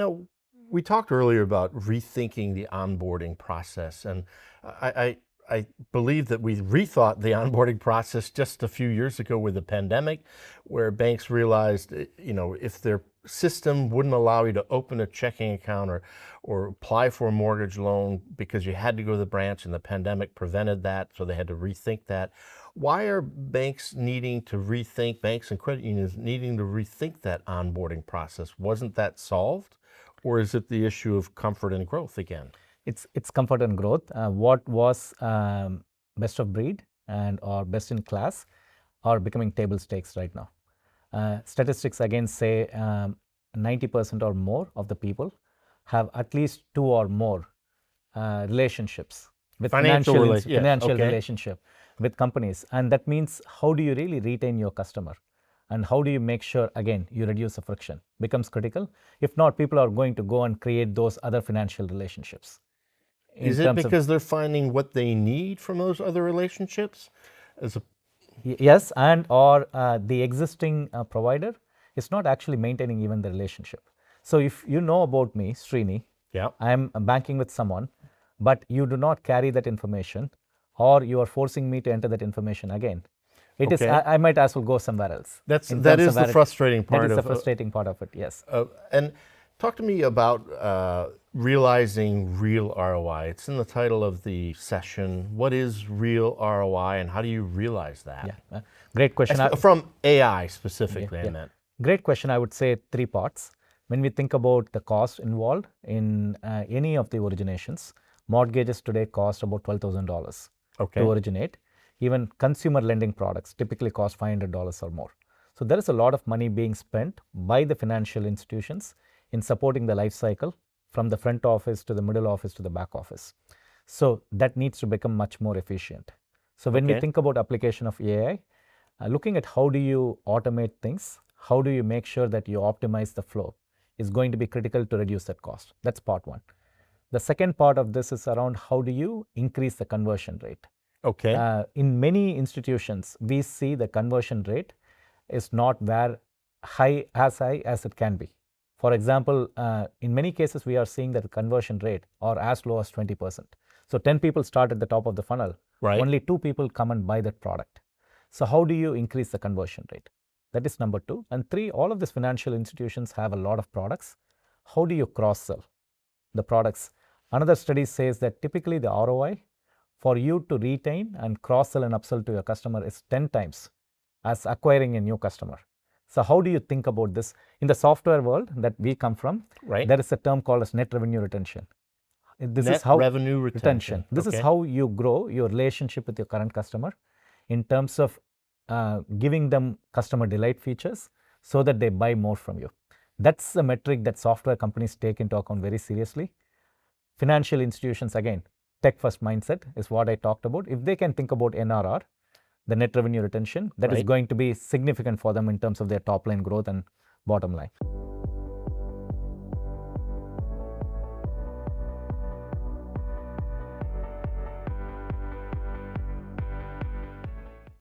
Now, we talked earlier about rethinking the onboarding process, and I believe that we rethought the onboarding process just a few years ago with the pandemic, where banks realized, if their system wouldn't allow you to open a checking account or apply for a mortgage loan because you had to go to the branch, and the pandemic prevented that, so they had to rethink that. Why are banks needing to rethink, banks and credit unions needing to rethink that onboarding process? Wasn't that solved? Or is it the issue of comfort and growth again? It's comfort and growth. What was best of breed or best in class are becoming table stakes right now. Statistics again say 90% or more of the people have at least 2 or more relationships with financial relationship with companies. And that means, how do you really retain your customer? And how do you make sure, again, you reduce the friction? Becomes critical. If not, people are going to go and create those other financial relationships. Is it because they're finding what they need from those other relationships? Yes, and or the existing provider is not actually maintaining even the relationship. So if you know about me, Srini, I'm banking with someone, but you do not carry that information, or you are forcing me to enter that information again. It is. I might as well go somewhere else. That is the frustrating part. That is the frustrating part of it. Yes. And talk to me about realizing real ROI. It's in the title of the session. What is real ROI, and how do you realize that? Yeah. Great question. From AI specifically, I meant. Great question. I would say 3 parts. When we think about the cost involved in any of the originations, mortgages today cost about $12,000 to originate. Even consumer lending products typically cost $500 or more. So there is a lot of money being spent by the financial institutions in supporting the life cycle from the front office to the middle office to the back office. So that needs to become much more efficient. So when we think about application of AI, looking at how do you automate things, how do you make sure that you optimize the flow is going to be critical to reduce that cost. That's part 1. The second part of this is around how do you increase the conversion rate. In many institutions, we see the conversion rate is not as high as it can be. For example, in many cases, we are seeing that the conversion rate are as low as 20%. So 10 people start at the top of the funnel, only 2 people come and buy that product. So how do you increase the conversion rate? That is number 2. And 3, all of these financial institutions have a lot of products. How do you cross-sell the products? Another study says that typically the ROI for you to retain and cross-sell and upsell to your customer is 10 times as acquiring a new customer. So how do you think about this? In the software world that we come from, there is a term called as net revenue retention. This is how revenue retention. This is how you grow your relationship with your current customer in terms of giving them customer delight features so that they buy more from you. That's the metric that software companies take into account very seriously. Financial institutions, again, tech-first mindset is what I talked about. If they can think about NRR, the net revenue retention, that is going to be significant for them in terms of their top line growth and bottom line.